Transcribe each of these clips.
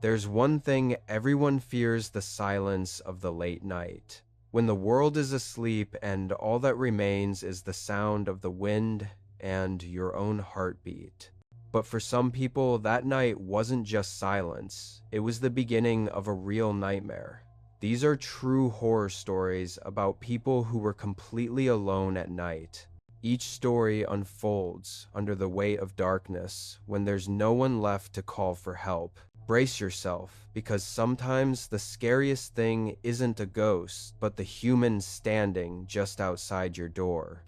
There's one thing everyone fears: the silence of the late night. When the world is asleep and all that remains is the sound of the wind and your own heartbeat. But for some people, that night wasn't just silence. It was the beginning of a real nightmare. These are true horror stories about people who were completely alone at night. Each story unfolds under the weight of darkness when there's no one left to call for help. Brace yourself, because sometimes the scariest thing isn't a ghost, but the human standing just outside your door.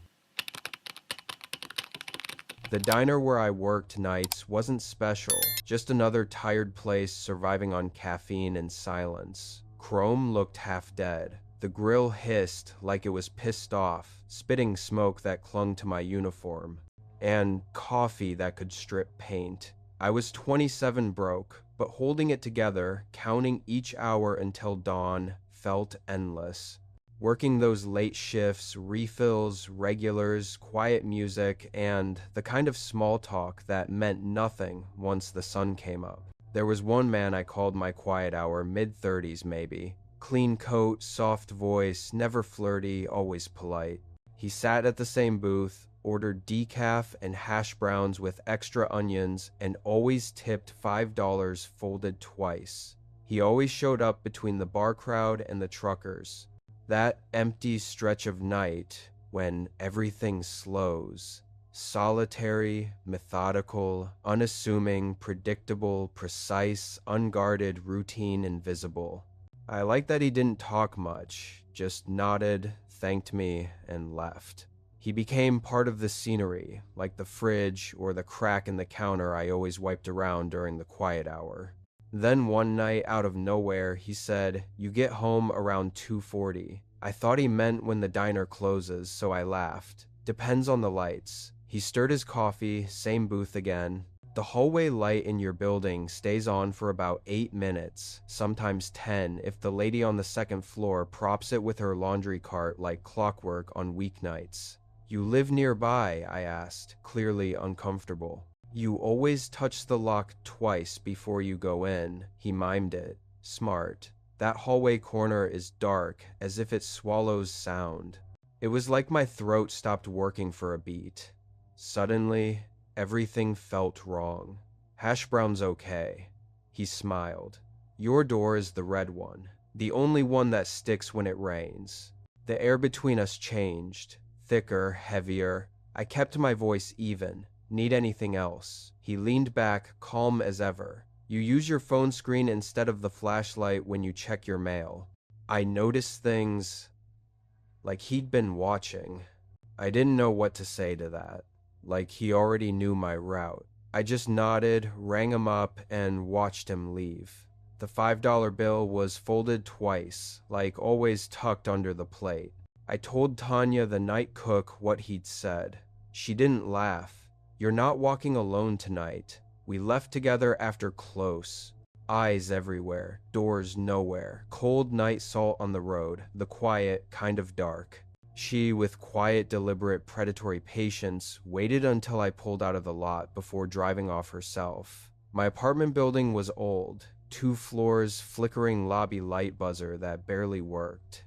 The diner where I worked nights wasn't special, just another tired place surviving on caffeine and silence. Chrome looked half dead. The grill hissed like it was pissed off, spitting smoke that clung to my uniform, and coffee that could strip paint. I was 27 broke, but holding it together, counting each hour until dawn, felt endless. Working those late shifts, refills, regulars, quiet music, and the kind of small talk that meant nothing once the sun came up. There was one man I called my quiet hour, mid-30s maybe. Clean coat, soft voice, never flirty, always polite. He sat at the same booth, ordered decaf and hash browns with extra onions, and always tipped $5 folded twice. He always showed up between the bar crowd and the truckers. That empty stretch of night when everything slows. Solitary, methodical, unassuming, predictable, precise, unguarded, routine, invisible. I liked that he didn't talk much, just nodded, thanked me, and left. He became part of the scenery, like the fridge or the crack in the counter I always wiped around during the quiet hour. Then one night, out of nowhere, he said, "You get home around 2:40. I thought he meant when the diner closes, so I laughed. Depends on the lights. He stirred his coffee, same booth again. The hallway light in your building stays on for about 8 minutes, sometimes 10 if the lady on the second floor props it with her laundry cart like clockwork on weeknights." "You live nearby?" I asked, clearly uncomfortable. "You always touch the lock twice before you go in." He mimed it. Smart. That hallway corner is dark, as if it swallows sound. It was like my throat stopped working for a beat. Suddenly, everything felt wrong. "Hash brown's okay." He smiled. "Your door is the red one, the only one that sticks when it rains." The air between us changed. Thicker, heavier. I kept my voice even. "Need anything else?" He leaned back, calm as ever. "You use your phone screen instead of the flashlight when you check your mail." I noticed things like he'd been watching. I didn't know what to say to that. Like he already knew my route. I just nodded, rang him up, and watched him leave. The $5 bill was folded twice, like always tucked under the plate. I told Tanya, the night cook, what he'd said. She didn't laugh. "You're not walking alone tonight. We left together after close." Eyes everywhere, doors nowhere, cold night salt on the road, the quiet, kind of dark. She, with quiet, deliberate, predatory patience, waited until I pulled out of the lot before driving off herself. My apartment building was old, 2 floors, flickering lobby light buzzer that barely worked.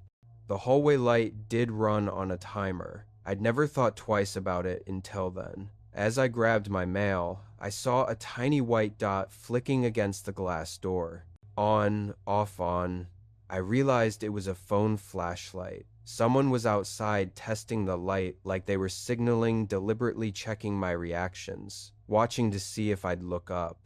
The hallway light did run on a timer. I'd never thought twice about it until then. As I grabbed my mail, I saw a tiny white dot flicking against the glass door. On, off, on. I realized it was a phone flashlight. Someone was outside testing the light like they were signaling, deliberately checking my reactions, watching to see if I'd look up.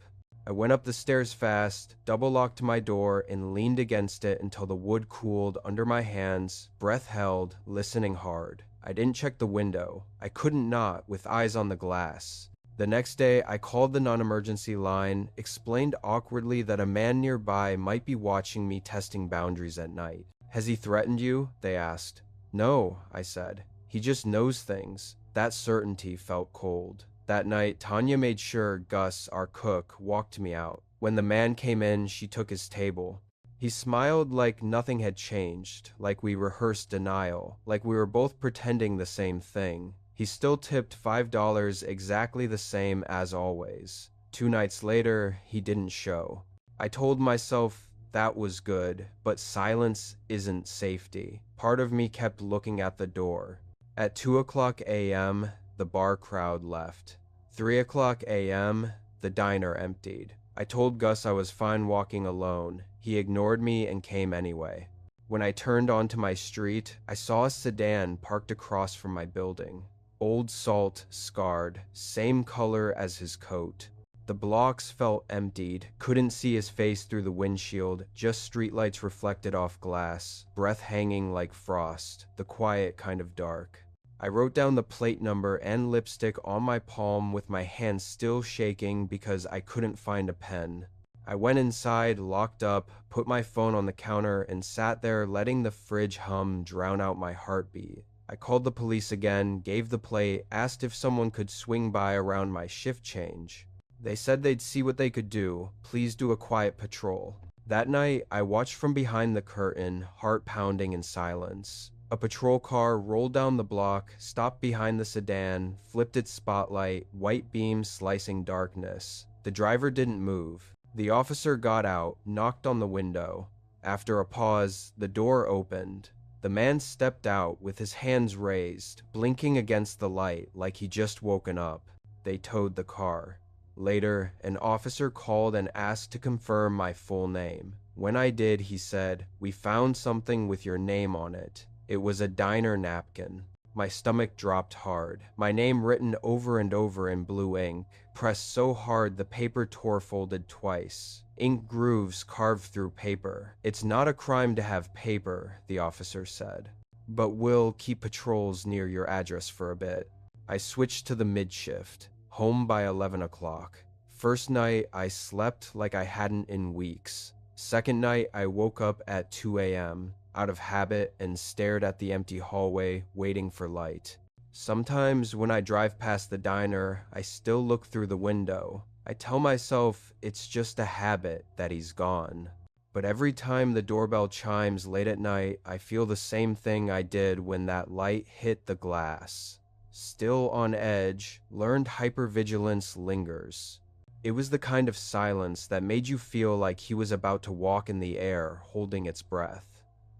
I went up the stairs fast, double-locked my door, and leaned against it until the wood cooled under my hands, breath held, listening hard. I didn't check the window. I couldn't not, with eyes on the glass. The next day, I called the non-emergency line, explained awkwardly that a man nearby might be watching me testing boundaries at night. "Has he threatened you?" they asked. "No," I said. "He just knows things." That certainty felt cold. That night, Tanya made sure Gus, our cook, walked me out. When the man came in, she took his table. He smiled like nothing had changed, like we rehearsed denial, like we were both pretending the same thing. He still tipped $5 exactly the same as always. 2 nights later, he didn't show. I told myself that was good, but silence isn't safety. Part of me kept looking at the door. At 2 o'clock a.m., the bar crowd left. 3 o'clock a.m., the diner emptied. I told Gus I was fine walking alone. He ignored me and came anyway. When I turned onto my street, I saw a sedan parked across from my building. Old Salt, scarred, same color as his coat. The blocks felt emptied, couldn't see his face through the windshield, just streetlights reflected off glass, breath hanging like frost, the quiet kind of dark. I wrote down the plate number and lipstick on my palm with my hand still shaking because I couldn't find a pen. I went inside, locked up, put my phone on the counter, and sat there letting the fridge hum drown out my heartbeat. I called the police again, gave the plate, asked if someone could swing by around my shift change. They said they'd see what they could do. Please do a quiet patrol. That night, I watched from behind the curtain, heart pounding in silence. A patrol car rolled down the block, stopped behind the sedan, flipped its spotlight, white beams slicing darkness. The driver didn't move. The officer got out, knocked on the window. After a pause, the door opened. The man stepped out with his hands raised, blinking against the light like he'd just woken up. They towed the car. Later, an officer called and asked to confirm my full name. When I did, he said, "We found something with your name on it." It was a diner napkin. My stomach dropped hard. My name written over and over in blue ink, pressed so hard the paper tore folded twice. Ink grooves carved through paper. "It's not a crime to have paper," the officer said, "but we'll keep patrols near your address for a bit." I switched to the mid-shift, home by 11 o'clock. First night, I slept like I hadn't in weeks. Second night, I woke up at 2 a.m., out of habit, and stared at the empty hallway, waiting for light. Sometimes when I drive past the diner, I still look through the window. I tell myself it's just a habit that he's gone. But every time the doorbell chimes late at night, I feel the same thing I did when that light hit the glass. Still on edge, learned hypervigilance lingers. It was the kind of silence that made you feel like he was about to walk in the air, holding its breath.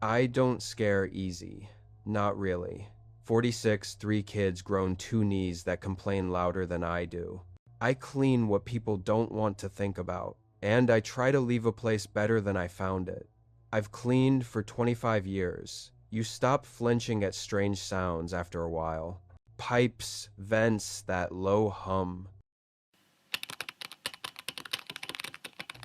I don't scare easy. Not really. 46, 3 kids grown 2 knees that complain louder than I do. I clean what people don't want to think about, and I try to leave a place better than I found it. I've cleaned for 25 years. You stop flinching at strange sounds after a while. Pipes, vents, that low hum.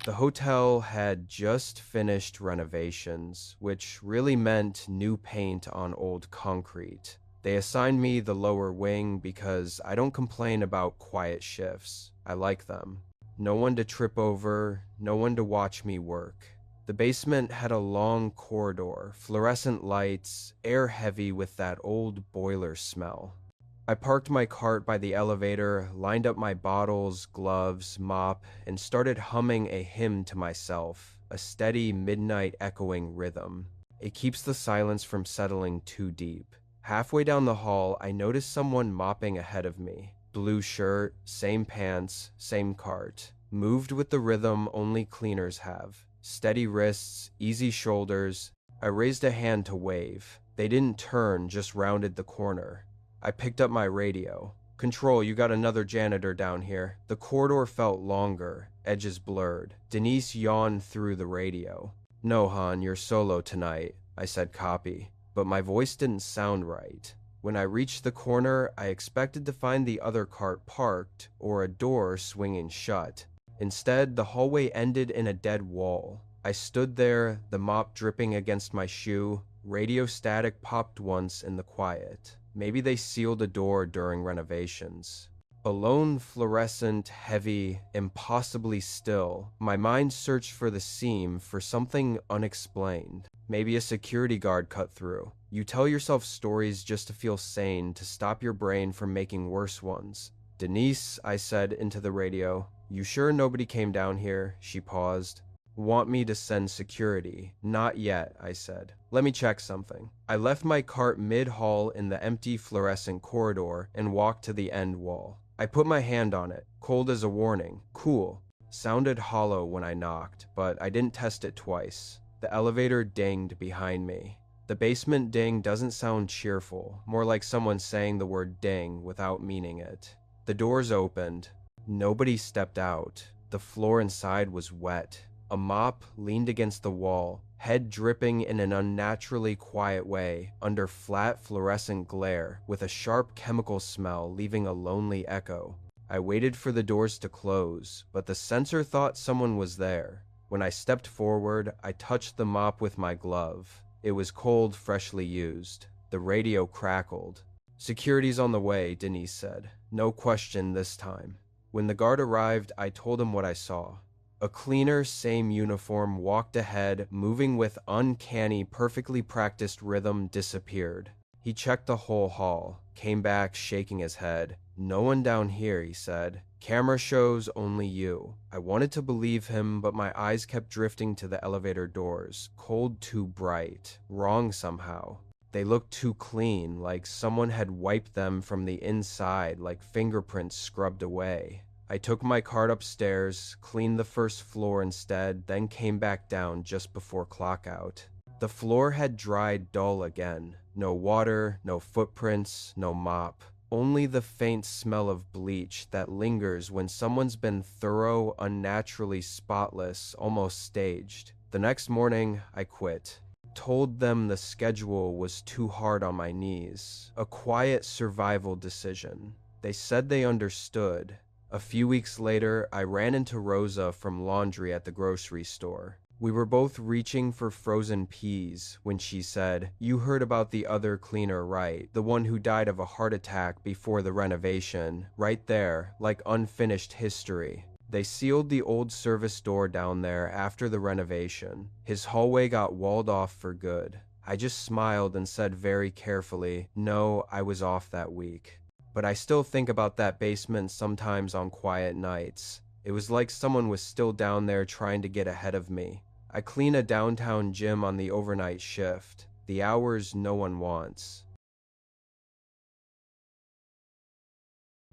The hotel had just finished renovations, which really meant new paint on old concrete. They assigned me the lower wing because I don't complain about quiet shifts. I like them. No one to trip over, no one to watch me work. The basement had a long corridor, fluorescent lights, air heavy with that old boiler smell. I parked my cart by the elevator, lined up my bottles, gloves, mop, and started humming a hymn to myself, a steady midnight echoing rhythm. It keeps the silence from settling too deep. Halfway down the hall, I noticed someone mopping ahead of me. Blue shirt, same pants, same cart. Moved with the rhythm only cleaners have. Steady wrists, easy shoulders. I raised a hand to wave. They didn't turn, just rounded the corner. I picked up my radio. "Control, you got another janitor down here." The corridor felt longer, edges blurred. Denise yawned through the radio. "No, hon, you're solo tonight," I said copy, but my voice didn't sound right. When I reached the corner, I expected to find the other cart parked or a door swinging shut. Instead, the hallway ended in a dead wall. I stood there, the mop dripping against my shoe. Radio static popped once in the quiet. Maybe they sealed a door during renovations. Alone, fluorescent, heavy, impossibly still, my mind searched for the seam, for something unexplained. Maybe a security guard cut through. You tell yourself stories just to feel sane, to stop your brain from making worse ones. "Denise," I said into the radio, "you sure nobody came down here?" She paused. "Want me to send security?" "Not yet," I said. "Let me check something." I left my cart mid-hall in the empty fluorescent corridor and walked to the end wall. I put my hand on it, cold as a warning. Cool. Sounded hollow when I knocked, but I didn't test it twice. The elevator dinged behind me. The basement ding doesn't sound cheerful, more like someone saying the word ding without meaning it. The doors opened. Nobody stepped out. The floor inside was wet. A mop leaned against the wall, head dripping in an unnaturally quiet way under flat fluorescent glare with a sharp chemical smell leaving a lonely echo. I waited for the doors to close, but the sensor thought someone was there. When I stepped forward, I touched the mop with my glove. It was cold, freshly used. The radio crackled. "Security's on the way," Denise said. "No question this time." When the guard arrived, I told him what I saw. A cleaner, same uniform, walked ahead, moving with uncanny, perfectly practiced rhythm, disappeared. He checked the whole hall, came back shaking his head. "No one down here," he said. "Camera shows only you." I wanted to believe him, but my eyes kept drifting to the elevator doors. Cold too bright. Wrong somehow. They looked too clean, like someone had wiped them from the inside, like fingerprints scrubbed away. I took my cart upstairs, cleaned the first floor instead, then came back down just before clock out. The floor had dried dull again. No water, no footprints, no mop. Only the faint smell of bleach that lingers when someone's been thorough, unnaturally spotless, almost staged. The next morning, I quit. Told them the schedule was too hard on my knees. A quiet survival decision. They said they understood. A few weeks later, I ran into Rosa from laundry at the grocery store. We were both reaching for frozen peas when she said, "You heard about the other cleaner, right? The one who died of a heart attack before the renovation. Right there, like unfinished history." They sealed the old service door down there after the renovation. His hallway got walled off for good. I just smiled and said very carefully, "No, I was off that week." But I still think about that basement sometimes on quiet nights. It was like someone was still down there trying to get ahead of me. I clean a downtown gym on the overnight shift, the hours no one wants.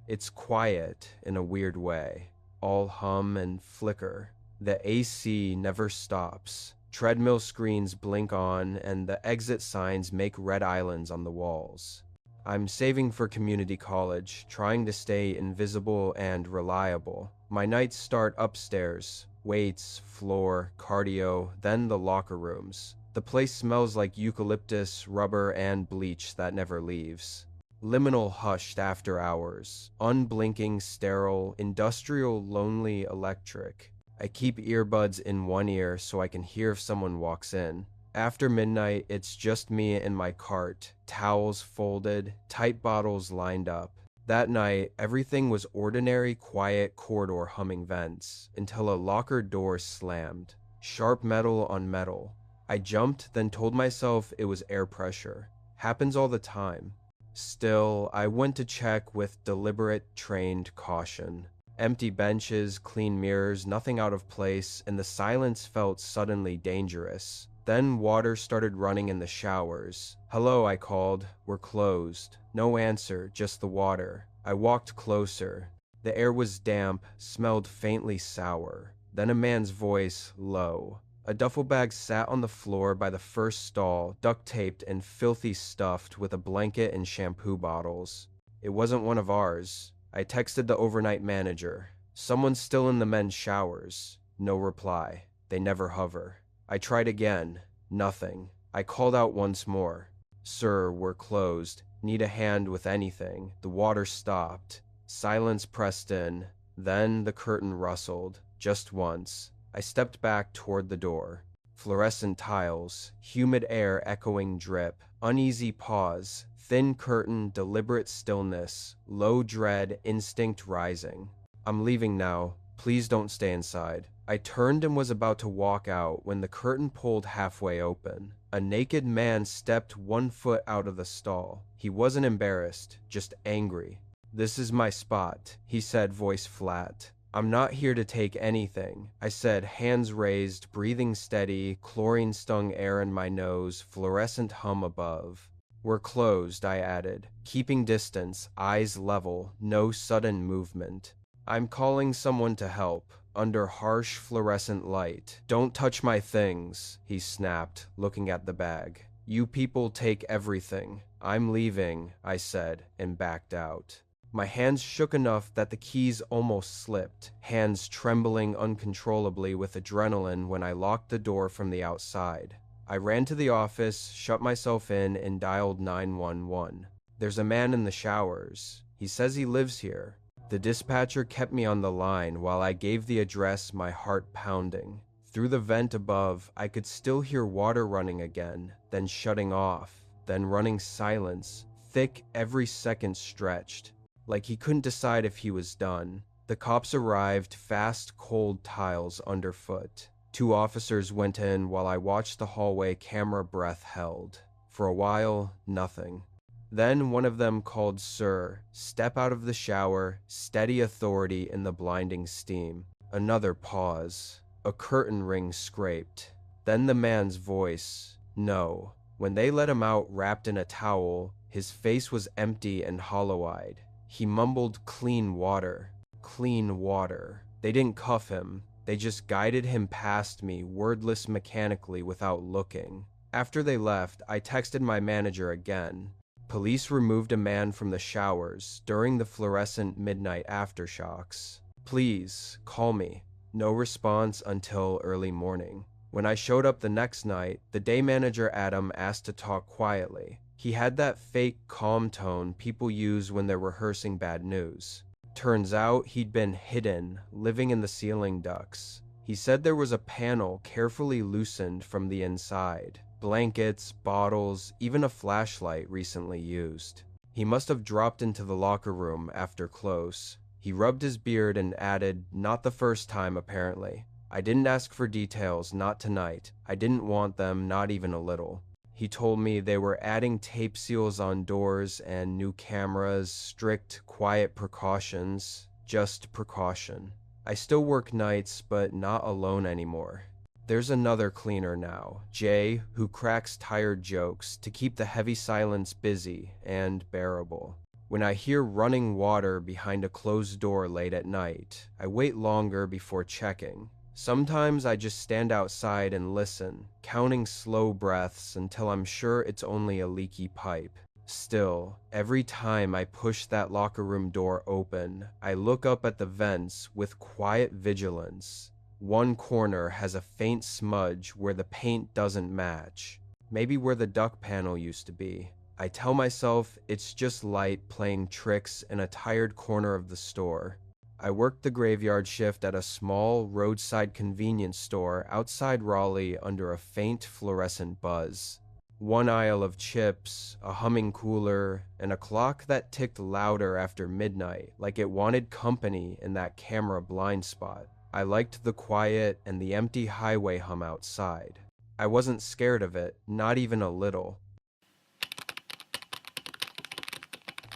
It's quiet in a weird way, all hum and flicker. The AC never stops. Treadmill screens blink on, and the exit signs make red islands on the walls. I'm saving for community college, trying to stay invisible and reliable. My nights start upstairs. Weights, floor, cardio, then the locker rooms. The place smells like eucalyptus, rubber, and bleach that never leaves. Liminal hushed after hours. Unblinking, sterile, industrial, lonely, electric. I keep earbuds in one ear so I can hear if someone walks in. After midnight, it's just me and my cart, towels folded, tight bottles lined up. That night, everything was ordinary, quiet corridor humming vents, until a locker door slammed. Sharp metal on metal. I jumped, then told myself it was air pressure. Happens all the time. Still, I went to check with deliberate, trained caution. Empty benches, clean mirrors, nothing out of place, and the silence felt suddenly dangerous. Then water started running in the showers. "Hello," I called. "We're closed." No answer, just the water. I walked closer. The air was damp, smelled faintly sour. Then a man's voice, low. A duffel bag sat on the floor by the first stall, duct-taped and filthy stuffed with a blanket and shampoo bottles. It wasn't one of ours. I texted the overnight manager. "Someone's still in the men's showers." No reply. They never hover. I tried again. Nothing. I called out once more. "Sir, we're closed. Need a hand with anything." The water stopped. Silence pressed in. Then the curtain rustled. Just once. I stepped back toward the door. Fluorescent tiles. Humid air echoing drip. Uneasy pause. Thin curtain, deliberate stillness. Low dread, instinct rising. "I'm leaving now. Please don't stay inside." I turned and was about to walk out when the curtain pulled halfway open. A naked man stepped 1 foot out of the stall. He wasn't embarrassed, just angry. "This is my spot," he said, voice flat. "I'm not here to take anything," I said, hands raised, breathing steady, chlorine-stung air in my nose, fluorescent hum above. "We're closed," I added, keeping distance, eyes level, no sudden movement. "I'm calling someone to help." under harsh fluorescent light. "Don't touch my things," he snapped, looking at the bag. "You people take everything. I'm leaving," I said, and backed out. My hands shook enough that the keys almost slipped, hands trembling uncontrollably with adrenaline when I locked the door from the outside. I ran to the office, shut myself in, and dialed 911. "There's a man in the showers. He says he lives here." The dispatcher kept me on the line while I gave the address, my heart pounding. Through the vent above, I could still hear water running again, then shutting off, then running silence, thick every second stretched. Like he couldn't decide if he was done. The cops arrived, fast, cold tiles underfoot. 2 officers went in while I watched the hallway, camera breath held. For a while, nothing. Then one of them called "Sir," step out of the shower, steady authority in the blinding steam. Another pause. A curtain ring scraped. Then the man's voice. No. When they let him out wrapped in a towel, his face was empty and hollow-eyed. He mumbled, "Clean water. Clean water." They didn't cuff him. They just guided him past me, wordless mechanically without looking. After they left, I texted my manager again. Police removed a man from the showers during the fluorescent midnight aftershocks. Please, call me. No response until early morning. When I showed up the next night, the day manager Adam asked to talk quietly. He had that fake calm tone people use when they're rehearsing bad news. Turns out he'd been hidden, living in the ceiling ducts. He said there was a panel carefully loosened from the inside. Blankets, bottles, even a flashlight recently used. He must have dropped into the locker room after close. He rubbed his beard and added, "Not the first time, apparently. I didn't ask for details, not tonight. I didn't want them, not even a little." He told me they were adding tape seals on doors and new cameras, strict, quiet precautions, just precaution. I still work nights, but not alone anymore. There's another cleaner now, Jay, who cracks tired jokes to keep the heavy silence busy and bearable. When I hear running water behind a closed door late at night, I wait longer before checking. Sometimes I just stand outside and listen, counting slow breaths until I'm sure it's only a leaky pipe. Still, every time I push that locker room door open, I look up at the vents with quiet vigilance. One corner has a faint smudge where the paint doesn't match, maybe where the duct panel used to be. I tell myself it's just light playing tricks in a tired corner of the store. I worked the graveyard shift at a small roadside convenience store outside Raleigh under a faint fluorescent buzz. One aisle of chips, a humming cooler, and a clock that ticked louder after midnight, like it wanted company in that camera blind spot. I liked the quiet and the empty highway hum outside. I wasn't scared of it, not even a little.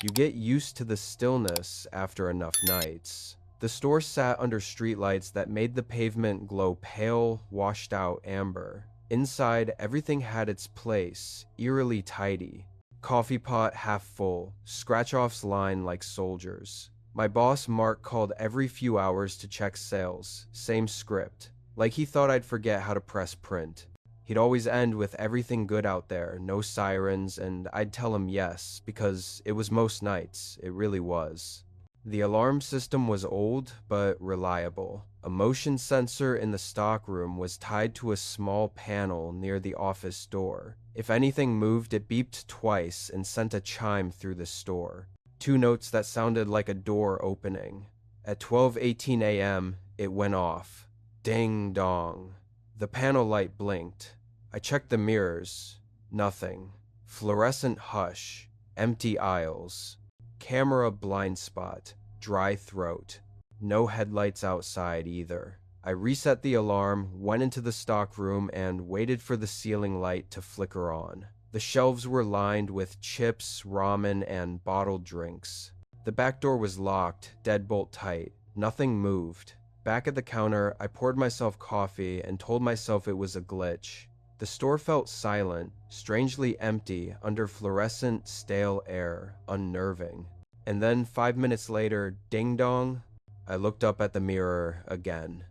You get used to the stillness after enough nights. The store sat under streetlights that made the pavement glow pale, washed-out amber. Inside, everything had its place, eerily tidy. Coffee pot half full, scratch-offs line like soldiers. My boss, Mark, called every few hours to check sales, same script, like he thought I'd forget how to press print. He'd always end with "everything good out there, no sirens," and I'd tell him yes, because it was most nights, it really was. The alarm system was old, but reliable. A motion sensor in the stockroom was tied to a small panel near the office door. If anything moved, it beeped twice and sent a chime through the store. 2 notes that sounded like a door opening. At 12:18 a.m., it went off. Ding dong. The panel light blinked. I checked the mirrors. Nothing. Fluorescent hush. Empty aisles. Camera blind spot. Dry throat. No headlights outside either. I reset the alarm, went into the stockroom, and waited for the ceiling light to flicker on. The shelves were lined with chips, ramen, and bottled drinks. The back door was locked, deadbolt tight. Nothing moved. Back at the counter, I poured myself coffee and told myself it was a glitch. The store felt silent, strangely empty under fluorescent, stale air, unnerving. And then 5 minutes later, ding dong, I looked up at the mirror again.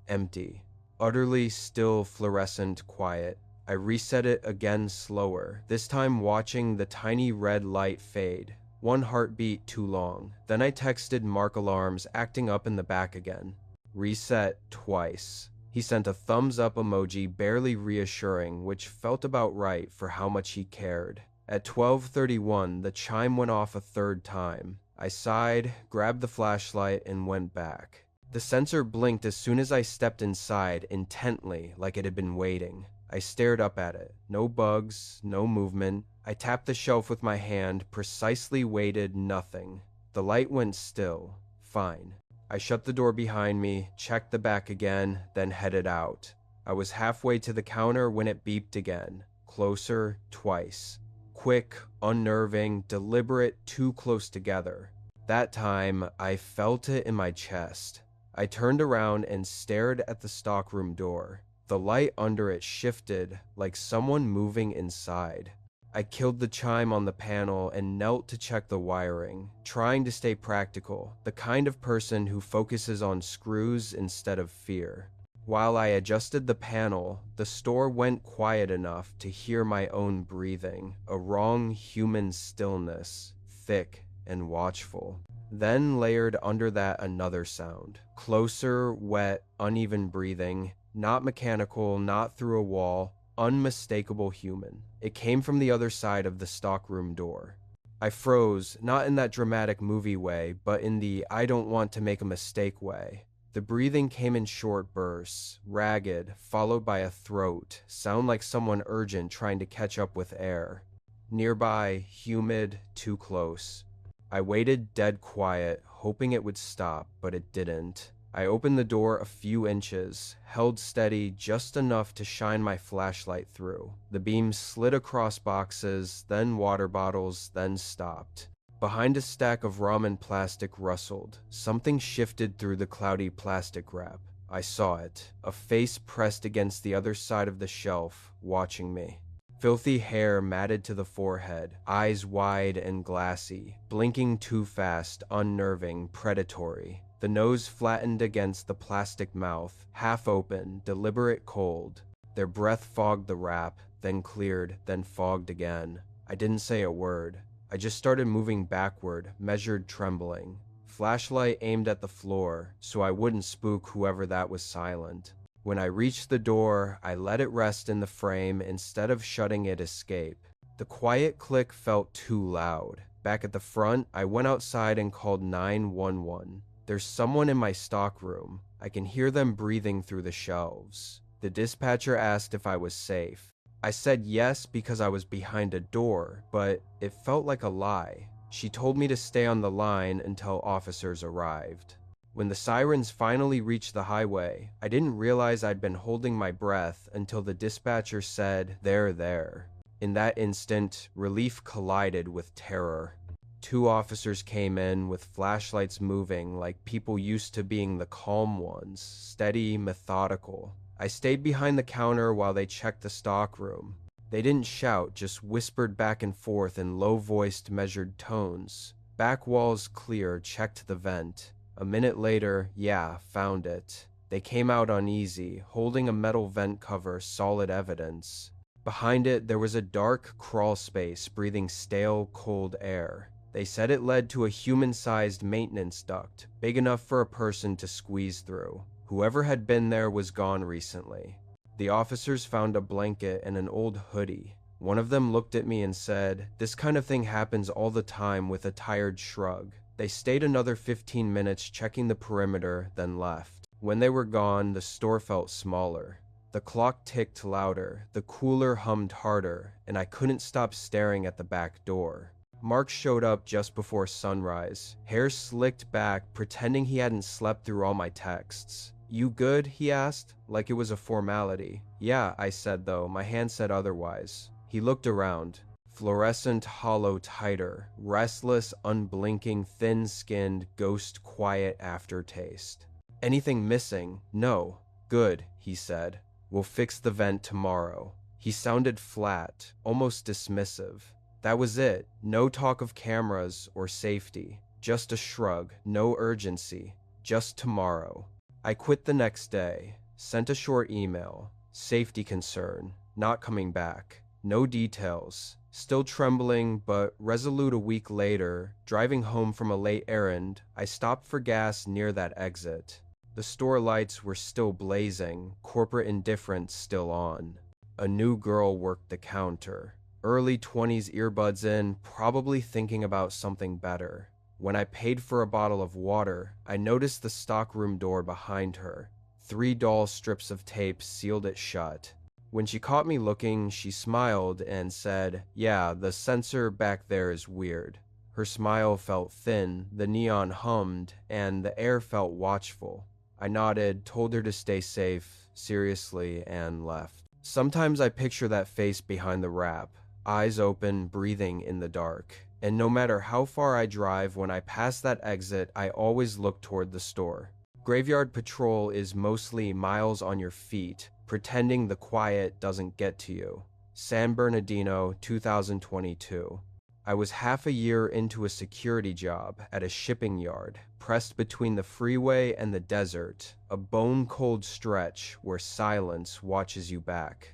Empty. Utterly still, fluorescent, quiet. I reset it again slower, this time watching the tiny red light fade. One heartbeat too long. Then I texted Mark alarms acting up in the back again. Reset twice. He sent a thumbs up emoji, barely reassuring, which felt about right for how much he cared. At 12:31, the chime went off a third time. I sighed, grabbed the flashlight, and went back. The sensor blinked as soon as I stepped inside, intently, like it had been waiting. I stared up at it. No bugs, no movement. I tapped the shelf with my hand, precisely weighted, nothing. The light went still. Fine. I shut the door behind me, checked the back again, then headed out. I was halfway to the counter when it beeped again. Closer, twice. Quick, unnerving, deliberate, too close together. That time, I felt it in my chest. I turned around and stared at the stockroom door. The light under it shifted, like someone moving inside. I killed the chime on the panel and knelt to check the wiring, trying to stay practical, the kind of person who focuses on screws instead of fear. While I adjusted the panel, the store went quiet enough to hear my own breathing, a wrong human stillness, thick and watchful. Then layered under that another sound, closer, wet, uneven breathing, not mechanical, not through a wall, unmistakable human. It came from the other side of the stockroom door. I froze, not in that dramatic movie way, but in the I don't want to make a mistake way. The breathing came in short bursts, ragged, followed by a throat, sound like someone urgent trying to catch up with air. Nearby, humid, too close. I waited dead quiet, hoping it would stop, but it didn't. I opened the door a few inches, held steady just enough to shine my flashlight through. The beam slid across boxes, then water bottles, then stopped. Behind a stack of ramen plastic rustled. Something shifted through the cloudy plastic wrap. I saw it, a face pressed against the other side of the shelf, watching me. Filthy hair matted to the forehead, eyes wide and glassy, blinking too fast, unnerving, predatory. The nose flattened against the plastic mouth, half open, deliberate cold. Their breath fogged the wrap, then cleared, then fogged again. I didn't say a word. I just started moving backward, measured, trembling. Flashlight aimed at the floor, so I wouldn't spook whoever that was silent. When I reached the door, I let it rest in the frame instead of shutting it escape. The quiet click felt too loud. Back at the front, I went outside and called 911. There's someone in my stockroom. I can hear them breathing through the shelves. The dispatcher asked if I was safe. I said yes because I was behind a door, but it felt like a lie. She told me to stay on the line until officers arrived. When the sirens finally reached the highway, I didn't realize I'd been holding my breath until the dispatcher said, "They're there." In that instant, relief collided with terror. 2 officers came in with flashlights moving like people used to being the calm ones, steady, methodical. I stayed behind the counter while they checked the stockroom. They didn't shout, just whispered back and forth in low-voiced, measured tones. Back walls clear, checked the vent. A minute later, yeah, found it. They came out uneasy, holding a metal vent cover, solid evidence. Behind it, there was a dark crawl space, breathing stale, cold air. They said it led to a human-sized maintenance duct, big enough for a person to squeeze through. Whoever had been there was gone recently. The officers found a blanket and an old hoodie. One of them looked at me and said, "This kind of thing happens all the time," with a tired shrug. They stayed another 15 minutes checking the perimeter, then left. When they were gone, the store felt smaller. The clock ticked louder, the cooler hummed harder, and I couldn't stop staring at the back door. Mark showed up just before sunrise, hair slicked back, pretending he hadn't slept through all my texts. "You good?" he asked, like it was a formality. "Yeah," I said, though my hand said otherwise. He looked around. Fluorescent, hollow, tighter, restless, unblinking, thin-skinned, ghost-quiet aftertaste. "Anything missing?" "No." "Good," he said. "We'll fix the vent tomorrow." He sounded flat, almost dismissive. That was it. No talk of cameras or safety. Just a shrug. No urgency. just tomorrow. I quit the next day, sent a short email, safety concern, not coming back, no details. Still trembling but resolute a week later, driving home from a late errand, I stopped for gas near that exit. The store lights were still blazing, corporate indifference still on. A new girl worked the counter. Early 20s, earbuds in, probably thinking about something better. When I paid for a bottle of water, I noticed the stockroom door behind her. 3 dull strips of tape sealed it shut. When she caught me looking, she smiled and said, "Yeah, the sensor back there is weird." Her smile felt thin, the neon hummed, and the air felt watchful. I nodded, told her to stay safe, seriously, and left. Sometimes I picture that face behind the wrap, eyes open, breathing in the dark. And no matter how far I drive, when I pass that exit, I always look toward the store. Graveyard patrol is mostly miles on your feet, pretending the quiet doesn't get to you. San Bernardino, 2022. I was half a year into a security job at a shipping yard, pressed between the freeway and the desert, a bone-cold stretch where silence watches you back.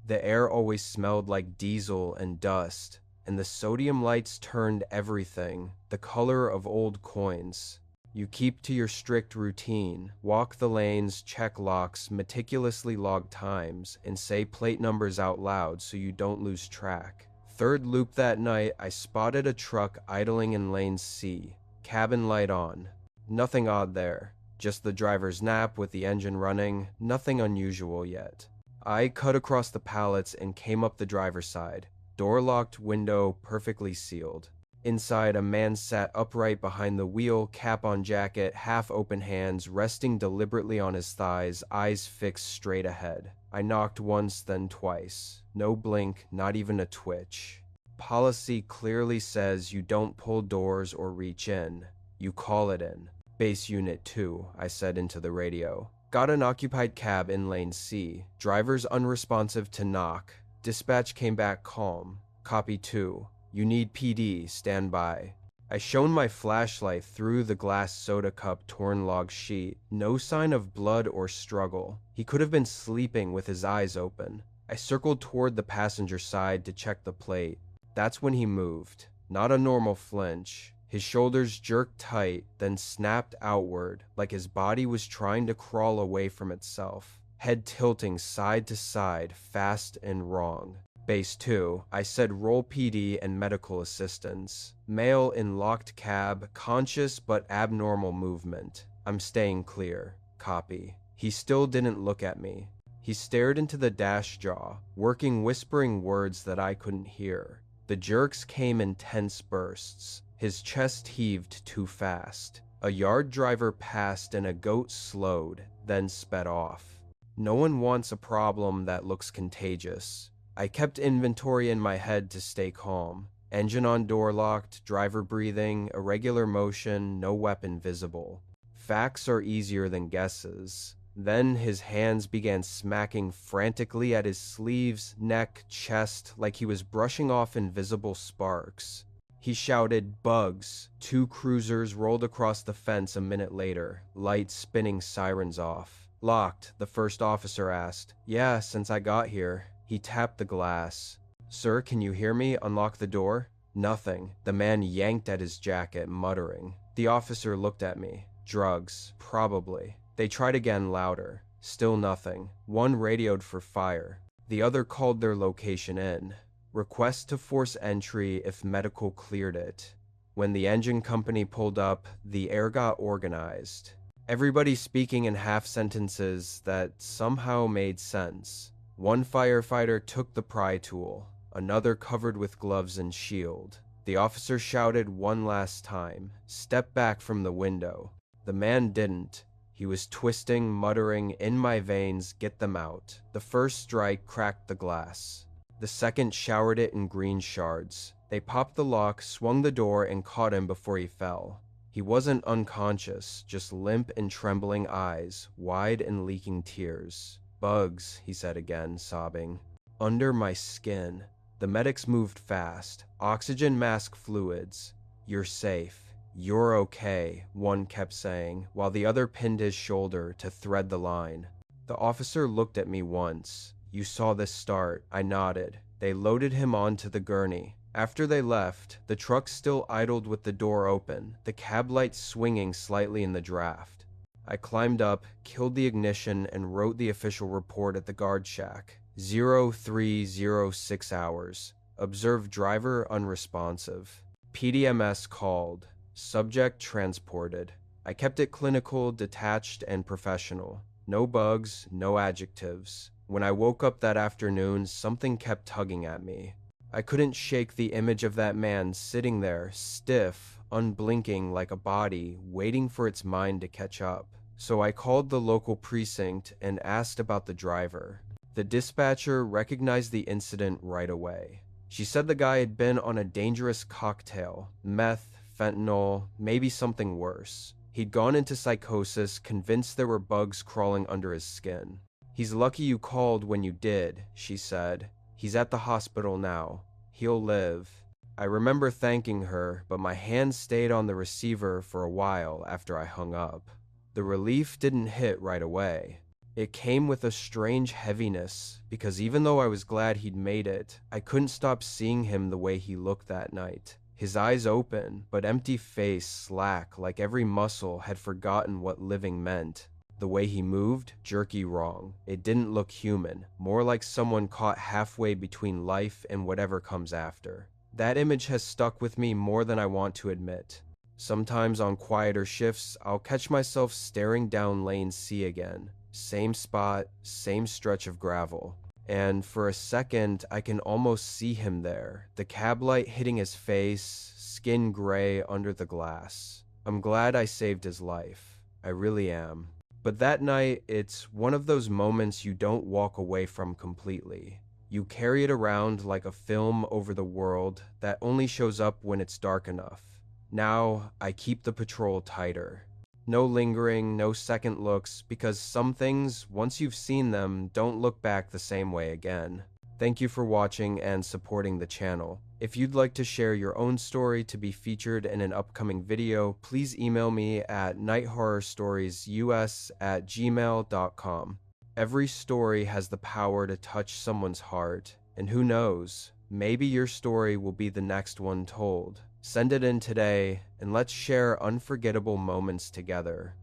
The air always smelled like diesel and dust, and the sodium lights turned everything, the color of old coins. You keep to your strict routine, walk the lanes, check locks, meticulously log times, and say plate numbers out loud so you don't lose track. Third loop that night, I spotted a truck idling in lane C, cabin light on. Nothing odd there, just the driver's nap with the engine running, nothing unusual yet. I cut across the pallets and came up the driver's side. Door locked, window perfectly sealed. Inside, a man sat upright behind the wheel, cap on jacket, half-open hands, resting deliberately on his thighs, eyes fixed straight ahead. I knocked once, then twice. No blink, not even a twitch. Policy clearly says you don't pull doors or reach in. You call it in. Base Unit 2, I said into the radio. Got an occupied cab in lane C. Driver's unresponsive to knock. Dispatch came back calm. Copy 2. You need PD, stand by. I shone my flashlight through the glass soda cup torn log sheet. No sign of blood or struggle. He could have been sleeping with his eyes open. I circled toward the passenger side to check the plate. That's when he moved. Not a normal flinch. His shoulders jerked tight, then snapped outward, like his body was trying to crawl away from itself. Head tilting side to side, fast and wrong. Base 2, I said roll PD and medical assistance. Male in locked cab, conscious but abnormal movement. I'm staying clear. Copy. He still didn't look at me. He stared into the dash jaw, working whispering words that I couldn't hear. The jerks came in tense bursts. His chest heaved too fast. A yard driver passed and a goat slowed, then sped off. No one wants a problem that looks contagious. I kept inventory in my head to stay calm. Engine on door locked, driver breathing, irregular motion, no weapon visible. Facts are easier than guesses. Then his hands began smacking frantically at his sleeves, neck, chest, like he was brushing off invisible sparks. He shouted, "Bugs." 2 cruisers rolled across the fence a minute later, lights spinning, sirens off. "Locked?" the first officer asked. "Yeah, since I got here." He tapped the glass. "Sir, can you hear me? Unlock the door?" Nothing. The man yanked at his jacket, muttering. The officer looked at me. "Drugs. Probably." They tried again, louder. Still nothing. One radioed for fire. The other called their location in. Request to force entry if medical cleared it. When the engine company pulled up, the air got organized. Everybody speaking in half sentences that somehow made sense. One firefighter took the pry tool, another covered with gloves and shield. The officer shouted one last time, "Step back from the window." The man didn't. He was twisting, muttering, "In my veins, get them out." The first strike cracked the glass. The second showered it in green shards. They popped the lock, swung the door, and caught him before he fell. He wasn't unconscious, just limp and trembling eyes, wide and leaking tears. "Bugs," he said again, sobbing. "Under my skin." The medics moved fast. Oxygen mask fluids. "You're safe." "You're okay," one kept saying, while the other pinned his shoulder to thread the line. The officer looked at me once. "You saw this start." I nodded. They loaded him onto the gurney. After they left, the truck still idled with the door open, the cab light swinging slightly in the draft. I climbed up, killed the ignition, and wrote the official report at the guard shack. 0306 hours. Observed driver unresponsive. PDMS called. Subject transported. I kept it clinical, detached, and professional. No bugs, no adjectives. When I woke up that afternoon, something kept tugging at me. I couldn't shake the image of that man sitting there, stiff, unblinking like a body, waiting for its mind to catch up. So I called the local precinct and asked about the driver. The dispatcher recognized the incident right away. She said the guy had been on a dangerous cocktail, meth, fentanyl, maybe something worse. He'd gone into psychosis, convinced there were bugs crawling under his skin. "He's lucky you called when you did," she said. "He's at the hospital now. He'll live." I remember thanking her, but my hand stayed on the receiver for a while after I hung up. The relief didn't hit right away. It came with a strange heaviness, because even though I was glad he'd made it, I couldn't stop seeing him the way he looked that night. His eyes open, but empty face slack like every muscle had forgotten what living meant. The way he moved, jerky wrong. It didn't look human, more like someone caught halfway between life and whatever comes after. That image has stuck with me more than I want to admit. Sometimes on quieter shifts, I'll catch myself staring down lane C again. Same spot, same stretch of gravel. And for a second, I can almost see him there, the cab light hitting his face, skin gray under the glass. I'm glad I saved his life. I really am. But that night, it's one of those moments you don't walk away from completely. You carry it around like a film over the world that only shows up when it's dark enough. Now, I keep the patrol tighter. No lingering, no second looks, because some things, once you've seen them, don't look back the same way again. Thank you for watching and supporting the channel. If you'd like to share your own story to be featured in an upcoming video, please email me at nighthorrorstoriesUS@gmail.com. Every story has the power to touch someone's heart, and who knows, maybe your story will be the next one told. Send it in today, and let's share unforgettable moments together.